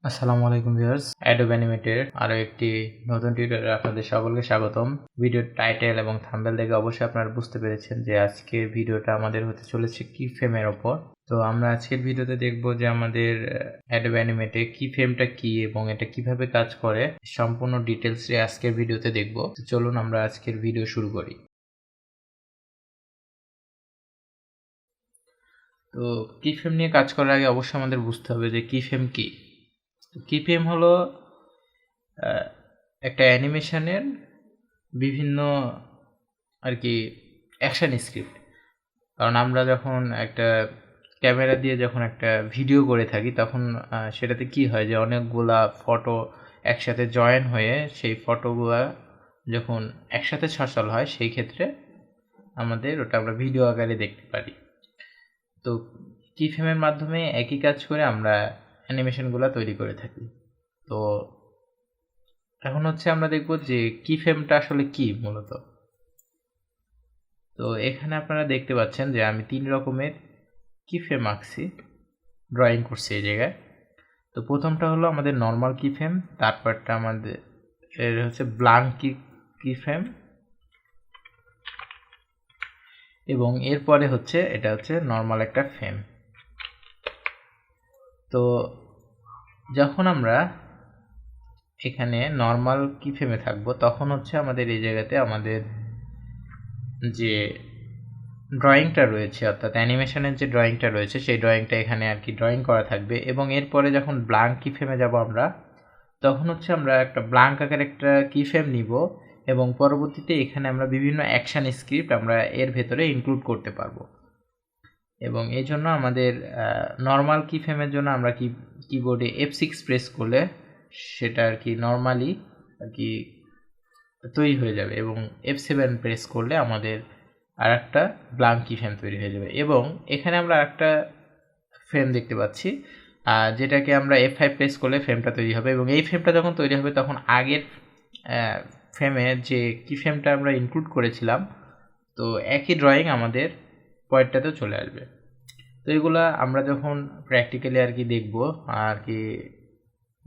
আসসালামু আলাইকুম viewers, Adobe Animate এর আরো একটি নতুন টিউটোরিয়ালে আপনাদের সকলকে স্বাগতম। ভিডিওর টাইটেল এবং থাম্বনেল দেখে অবশ্যই আপনারা বুঝতে পেরেছেন যে আজকের ভিডিওটা আমাদের হতে চলেছে কিফ্রেমের উপর। তো আমরা আজকের ভিডিওতে দেখব যে আমাদের Adobe Animate এ কিফ্রেমটা কি এবং এটা কিভাবে কাজ করে সম্পূর্ণ ডিটেইলসে আজকের ভিডিওতে দেখব। তো চলুন আমরা আজকের ভিডিও শুরু করি। তো কিফ্রেম নিয়ে কাজ করার আগে অবশ্যই আমাদের বুঝতে হবে যে কিফ্রেম কি। কিফ্রেম হলো একটা অ্যানিমেশনের বিভিন্ন আর কি অ্যাকশন স্ক্রিপ্ট। কারণ আমরা যখন একটা ক্যামেরা দিয়ে যখন একটা ভিডিও করে থাকি তখন সেটাতে কি হয় যে অনেকগুলা ফটো একসাথে জয়েন হয়ে সেই ফটোগুলা যখন একসাথে সচল হয় সেই ক্ষেত্রে আমাদের ওটা আমরা ভিডিও আকারে দেখতে পারি। তো কিফ্রেমের মাধ্যমে একই কাজ করে আমরা অ্যানিমেশনগুলো তৈরি করে থাকি। তো এখন হচ্ছে আমরা দেখব যে কিফ্রেমটা আসলে কি মূলত। তো এখানে আপনারা দেখতে পাচ্ছেন যে আমি 3 রকমের কিফ্রেম আঁকছি, ড্রয়িং করছি এই জায়গায়। তো প্রথমটা হলো আমাদের নর্মাল কিফ্রেম, তারপরটা আমাদের হচ্ছে ব্ল্যাঙ্ক কিফ্রেম এবং এরপরে হচ্ছে এটা হচ্ছে নর্মাল একটা ফ্রেম। তো যখন আমরা এখানে নর্মাল কিফ্রেমে থাকবো তখন হচ্ছে আমাদের এই জায়গাতে আমাদের যে ড্রয়িংটা রয়েছে অর্থাৎ অ্যানিমেশনের যে ড্রয়িংটা রয়েছে সেই ড্রয়িংটা এখানে আর কি ড্রয়িং করা থাকবে এবং এরপরে যখন ব্ল্যাঙ্ক কিফ্রেমে যাব আমরা তখন হচ্ছে আমরা একটা ব্ল্যাঙ্ক আকারে একটা কিফ্রেম নিব এবং পরবর্তীতে এখানে আমরা বিভিন্ন অ্যাকশন স্ক্রিপ্ট আমরা এর ভেতরে ইনক্লুড করতে পারবো। এবং এই জন্য আমাদের নর্মাল কিফ্রেমের জন্য আমরা কিবোর্ডে F6 প্রেস করলে সেটা আর কি নর্মালি আর কি তৈরি হয়ে যাবে এবং F7 প্রেস করলে আমাদের আর একটা ব্ল্যাঙ্ক কিফ্রেম তৈরি হয়ে যাবে। এবং এখানে আমরা আরেকটা ফ্রেম দেখতে পাচ্ছি যেটাকে আমরা F5 প্রেস করলে ফ্রেমটা তৈরি হবে এবং এই ফ্রেমটা যখন তৈরি হবে তখন আগের ফ্রেমে যে কিফ্রেমটা আমরা ইনক্লুড করেছিলাম তো একই ড্রয়িং আমাদের পয়েন্টটাতেও চলে আসবে। তো এগুলা আমরা যখন প্র্যাকটিক্যালি আর কি দেখব আর কি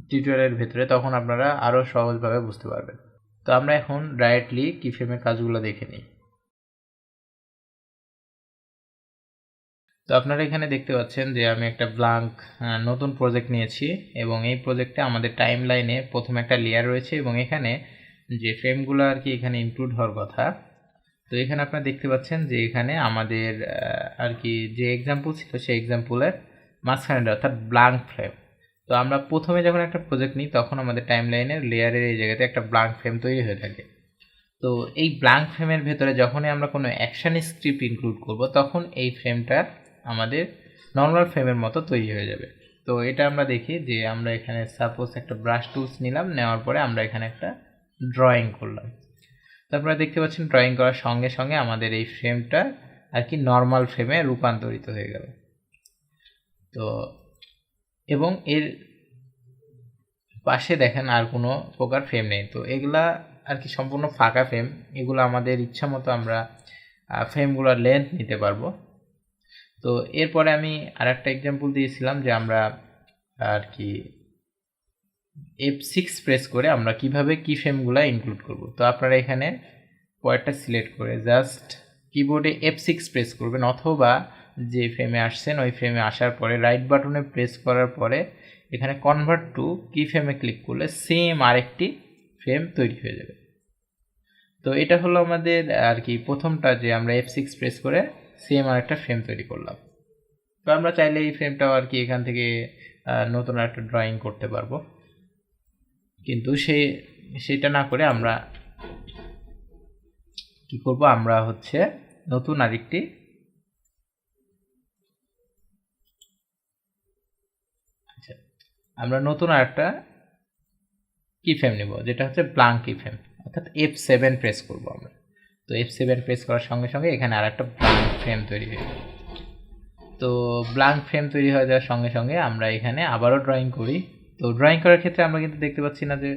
টিউটোরিয়ালের ভেতরে তখন আপনারা আরও সহজভাবে বুঝতে পারবেন। তো আমরা এখন ডাইরেক্টলি কিফ্রেমের কাজগুলো দেখে নিই। তো আপনারা এখানে দেখতে পাচ্ছেন যে আমি একটা ব্ল্যাঙ্ক নতুন প্রজেক্ট নিয়েছি এবং এই প্রজেক্টে আমাদের টাইম লাইনে প্রথম একটা লেয়ার রয়েছে এবং এখানে যে ফ্রেমগুলো আর কি এখানে ইনক্লুড হওয়ার কথা। তো এখানে আপনারা দেখতে পাচ্ছেন যে এখানে আমাদের আর কি যে এক্সাম্পল ছিল সেই এক্সাম্পলের মাঝখানে অর্থাৎ ব্ল্যাঙ্ক ফ্রেম। তো আমরা প্রথমে যখন একটা প্রজেক্ট নিই তখন আমাদের টাইম লাইনের লেয়ারের এই জায়গাতে একটা ব্ল্যাঙ্ক ফ্রেম তৈরি হয়ে থাকে। তো এই ব্ল্যাঙ্ক ফ্রেমের ভেতরে যখনই আমরা কোনো অ্যাকশন স্ক্রিপ্ট ইনক্লুড করব তখন এই ফ্রেমটা আমাদের নর্মাল ফ্রেমের মতো তৈরি হয়ে যাবে। তো এটা আমরা দেখি যে আমরা এখানে সাপোজ একটা ব্রাশ টুলস নিলাম, নেওয়ার পরে আমরা এখানে একটা ড্রয়িং করলাম। তো আপনারা দেখতে পাচ্ছেন ড্রয়িং করার সঙ্গে সঙ্গে আমাদের এই ফ্রেমটা আর কি নর্মাল ফ্রেমে রূপান্তরিত হয়ে গেল। তো এবং এর পাশে দেখেন আর কোনো প্রকার ফ্রেম নেই। তো এগুলা আর কি সম্পূর্ণ ফাঁকা ফ্রেম, এগুলো আমাদের ইচ্ছা মতো আমরা ফ্রেমগুলোর লেন্থ নিতে পারবো। তো এরপরে আমি আর একটা এক্সাম্পল দিয়েছিলাম যে আমরা আর কি F6 প্রেস করে আমরা কিভাবে কি ফ্রেমগুলো ইনক্লুড করব। তো আপনারা এখানে পয়েন্টটা সিলেক্ট করে জাস্ট কিবোর্ডে F6 প্রেস করবেন অথবা যে ফ্রেমে আসছেন ওই ফ্রেমে আসার পরে রাইট বাটনে প্রেস করার পরে এখানে কনভার্ট টু কি ফ্রেমে ক্লিক করলে সেম আরেকটি ফ্রেম তৈরি হয়ে যাবে। তো এটা হলো আমাদের আর কি প্রথমটা যে আমরা F6 প্রেস করে সেম আরেকটা ফ্রেম তৈরি করলাম। তো আমরা চাইলে এই ফ্রেমটাও আর কি এখান থেকে নতুন একটা ড্রয়িং করতে পারবো, কিন্তু সেটা না করে আমরা কি করব, আমরা হচ্ছে নতুন আরেকটি আমরা নতুন আরেকটা কিফ্রেম নেব যেটা হচ্ছে ব্ল্যাঙ্ক কিফ্রেম অর্থাৎ F7 প্রেস করব আমরা। তো F7 প্রেস করার সঙ্গে সঙ্গে এখানে আরেকটা ব্ল্যাঙ্ক ফ্রেম তৈরি হয়ে যাবে। তো ব্ল্যাঙ্ক ফ্রেম তৈরি হয়ে যাওয়ার সঙ্গে সঙ্গে আমরা এখানে আবারও ড্রয়িং করি। তো ড্রয়িং করার ক্ষেত্রে আমরা কিন্তু দেখতে পাচ্ছি না যে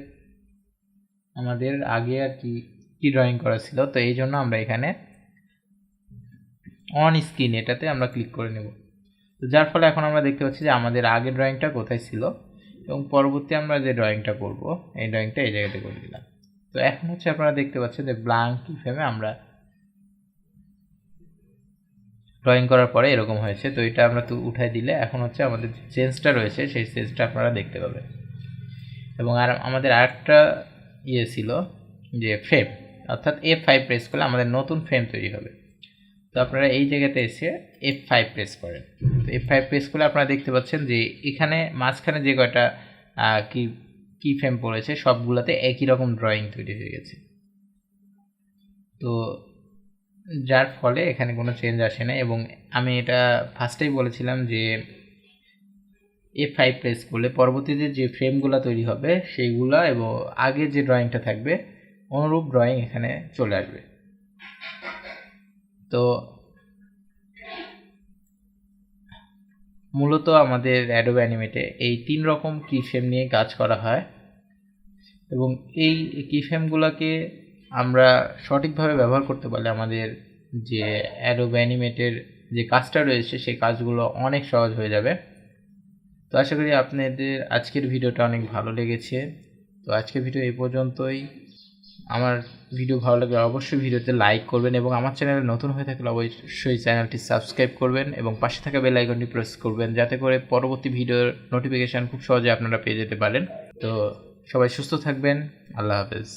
আমাদের আগে আর কি ড্রয়িং করা ছিল। তো এই জন্য আমরা এখানে অন স্ক্রিন এটাতে আমরা ক্লিক করে নেব। তো যার ফলে এখন আমরা দেখতে পাচ্ছি যে আমাদের আগের ড্রয়িংটা কোথায় ছিল এবং পরবর্তী আমরা যে ড্রয়িংটা করব এই ড্রয়িংটা এই জায়গাতে করে দিলাম। তো এখন হচ্ছে আপনারা দেখতে পাচ্ছেন যে ব্ল্যাঙ্ক কিফ্রেমে আমরা ড্রয়িং করার পরে এরকম হয়েছে। তো এটা আমরা তো উঠাই দিলে এখন হচ্ছে আমাদের যে চেঞ্জটা রয়েছে সেই চেঞ্জটা আপনারা দেখতে পাবেন। এবং আর আমাদের আরেকটা ছিল যে ফ্রেম, অর্থাৎ F5 প্রেস করলে আমাদের নতুন ফ্রেম তৈরি হবে। তো আপনারা এই জায়গাতে এসে F5 প্রেস করেন। তো F5 প্রেস করলে আপনারা দেখতে পাচ্ছেন যে এখানে মাঝখানে যে কয়টা কি ফ্রেম পড়েছে সবগুলোতে একই রকম ড্রয়িং তৈরি হয়ে গেছে। তো যার ফলে এখানে কোনো চেঞ্জ আসে না। এবং আমি এটা ফার্স্টেই বলেছিলাম যে F5 প্রেস করলে পরবর্তীতে যে ফ্রেমগুলো তৈরি হবে সেইগুলা এবং আগে যে ড্রয়িংটা থাকবে অনুরূপ ড্রয়িং এখানে চলে আসবে। তো মূলত আমাদের অ্যাডোবে অ্যানিমেটে এই 3 রকম কিফ্রেম নিয়ে কাজ করা হয় এবং এই কিফ্রেমগুলোকে আমরা সঠিকভাবে ব্যবহার করতে পারলে আমাদের যে অ্যাডোবে অ্যানিমেটের যে কাজটা রয়েছে সেই কাজগুলো অনেক সহজ হয়ে যাবে। তো আশা করি আপনাদের আজকের ভিডিওটা অনেক ভালো লেগেছে। তো আজকের ভিডিও এই পর্যন্তই। আমার ভিডিও ভালো লাগলে অবশ্যই ভিডিওতে লাইক করবেন এবং আমার চ্যানেলে নতুন হয়ে থাকলে অবশ্যই চ্যানেলটি সাবস্ক্রাইব করবেন এবং পাশে থাকা বেল আইকনটি প্রেস করবেন যাতে করে পরবর্তী ভিডিওর নোটিফিকেশান খুব সহজে আপনারা পেয়ে যেতে পারেন। তো সবাই সুস্থ থাকবেন। আল্লাহ হাফেজ।